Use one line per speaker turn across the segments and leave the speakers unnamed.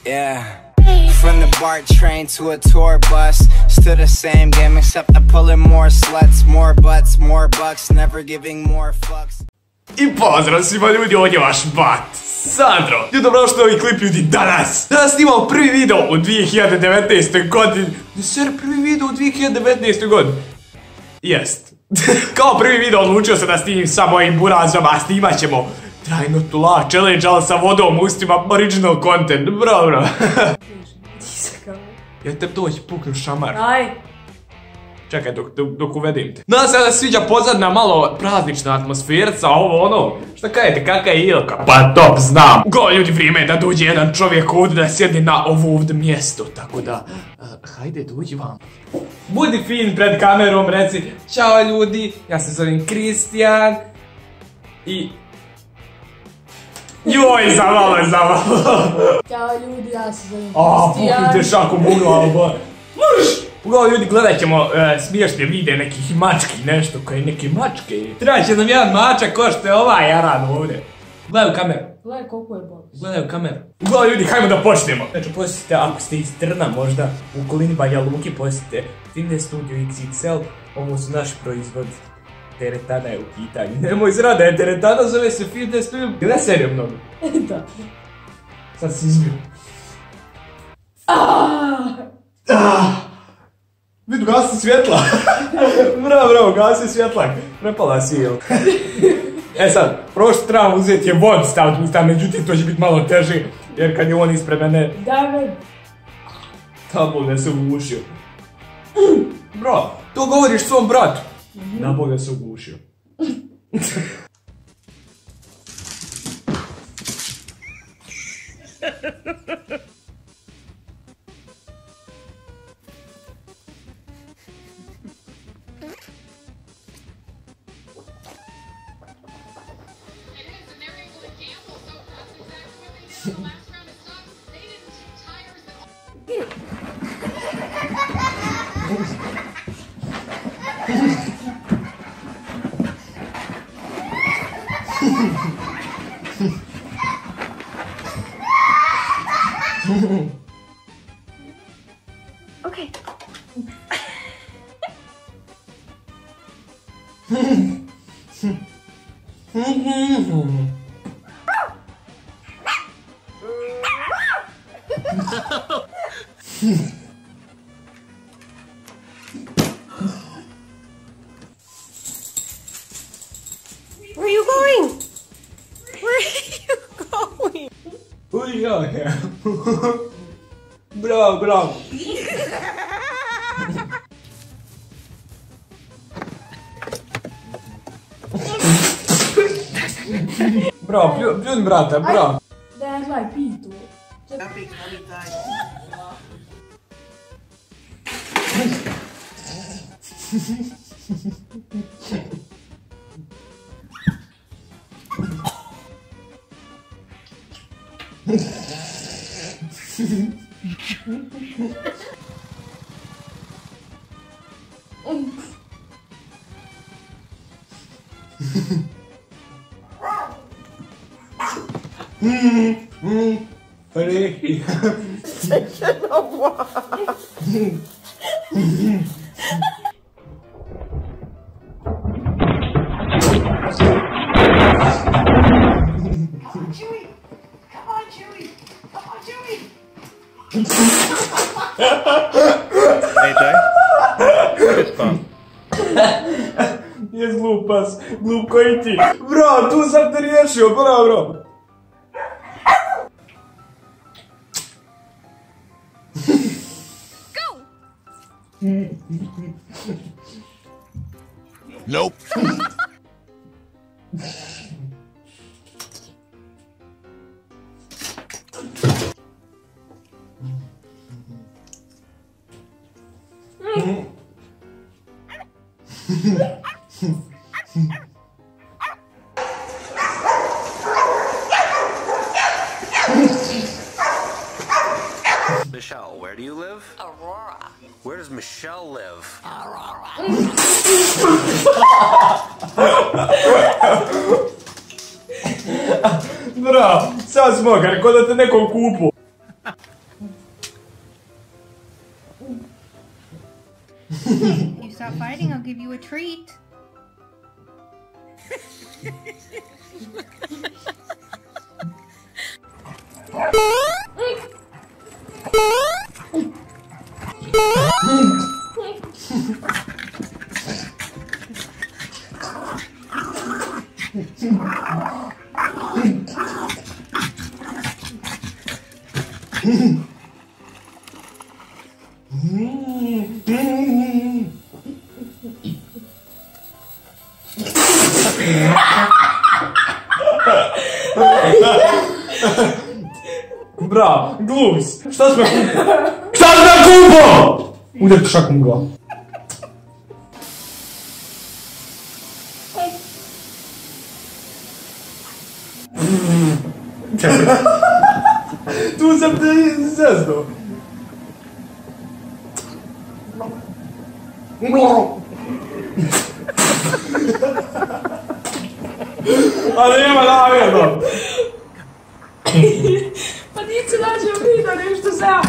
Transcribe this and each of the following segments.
Yeah. From the BART train to a tour bus, still the same game except I'm pulling more sluts, more butts, more bucks, never giving more fucks.
I pozdrav svima ljudi, ovdje je vaš bat, Sandro. I dobrodošli u novi klip ljudi danas. Danas snimamo prvi video u 2019. godini. Ser, prvi video u 2019. godini. Jest. Kao prvi video odlučio sam da snimim sa mojim burazom, a snimat ćemo trajno tula challenge, ali sa vodom u ustima, original content, bro. Ja te doći puknu šamar.
Aj.
Čekaj dok uvedim te. Nadam se da se sviđa pozadna malo praznična atmosferca, ovo ono. Šta kažete, kakva je Ilka? Pa top, znam. Go ljudi, vrijeme je da dođe jedan čovjek ovdje da sjedne na ovo ovdje mjesto, tako da hajde dođi vam. Budi fin pred kamerom, reci čao ljudi, ja se zovem Kristijan i... Joj, zavalo.
Ćao ljudi, ja se zovem
A,
Kristijan.
puknite šakom u glavu. Mrš! Uglavnom ljudi, gledat ćemo smiješne videe nekih mački, nešto koje neke mačke. Treba će nam jedan mačak ko što je ovaj jaran ovdje. Gledaj u kameru.
Gledaj koliko je bol.
Gledaj u kameru. Uglavnom ljudi, hajmo da počnemo. Znači posjetite, ako ste iz Trna možda, u okolini Banja Luki, posjetite Fitness Studio XXL. Ovo su naši proizvodi. Teretana je u pitanju. Nemoj zra da je teretana, zove se Fitness Studio. Gledaj seriju mnogo.
Da.
Sad si izbio. Vidu, gasi svjetla. Bravo, gasi svjetla. Prepala si, jel? E sad, prvo što trebamo uzeti je vod staviti usta, međutim to će biti malo teže, jer kad je on ispred mene...
Daj me.
Tamo da se ugušio. Bro, to govoriš svom bratu. Da Bog da se ugušio.
Okay.
Where are you going? Where are you going?
Who is out here? Bravo. Bravo, pljun brata, bravo.
Daj, gledaj, pitu.
Reiki.
Section of what?
Chewie! Come on, Chewie! Come on, Chewie!
Hey, Jay. Fist bump.
Jes glupas, glup koji ti. Bro, tu sam te riješio, bro.
Nope.
Michelle, where do you live?
Aurora.
Where does Michelle live?
Aurora.
Bravo, sad smo ga, ko da te nekom kupu.
If you stop fighting, I'll give you a treat.
Bravo, glupi si. Šta smo kupo? Udar šakom u glavu. Tu sam te zezdao. Ali nema namjerno.
Pa nisi nađeo video, nešto sam.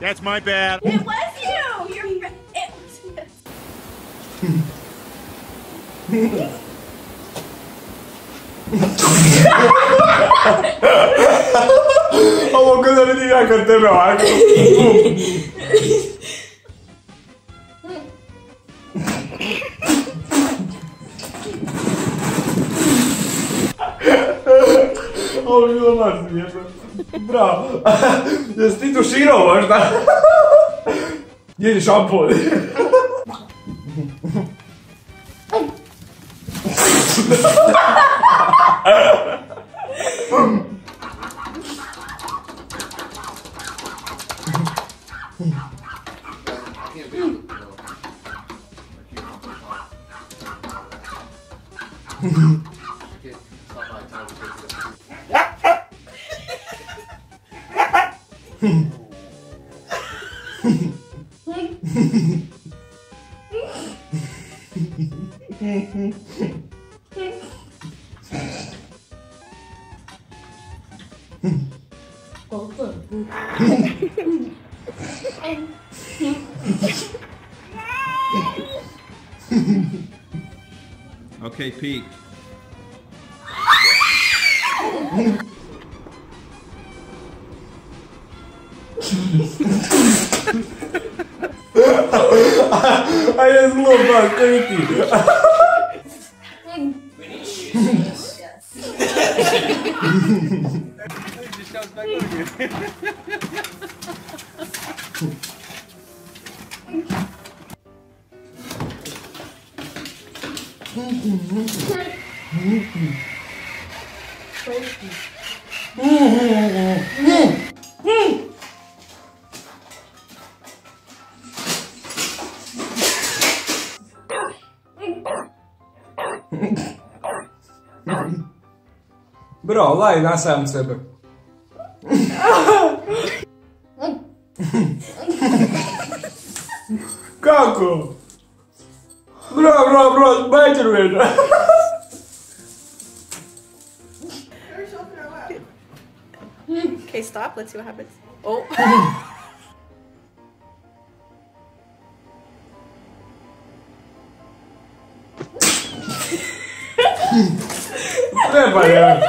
That's my bad.
It was you! It was
Ovo kada vidim ja kod tebe ovako. Ovo je bilo baš smiješno. Bravo. Jesi ti tuširao možda? Jedi šampon.
Okay, Pete.
A je zlo baš, kaj ti? Bro, laj na sam sebe. Kako? Bro, bajteruješ.
Okay, stop. Let's see what happens. Oh.
Treba je.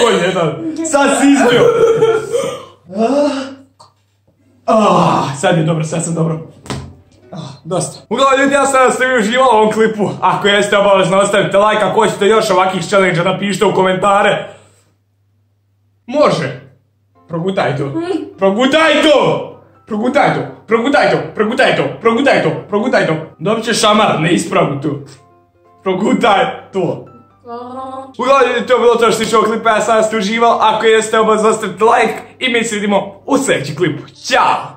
Konj jedan. Sad si izbio. Sad je dobro, sad sam dobro. Dosta. Uglavnom ljudi, ja sam da ste vi uživali u ovom klipu. Ako jeste, obavezno ostavite like. Ako hoćete još ovakvih challenge-a, napišite u komentare. Može. Progutaj to. Progutaj to! Progutaj to! Dobit ćeš šamar, ne ispravu tu. Progutaj to. Uglavnom ljudi, to je bilo to što tiče ovog klipa, ja sam da ste uživali. Ako jeste, obavezno ostavite like i mi se vidimo u sljedećem klipu. Ćao!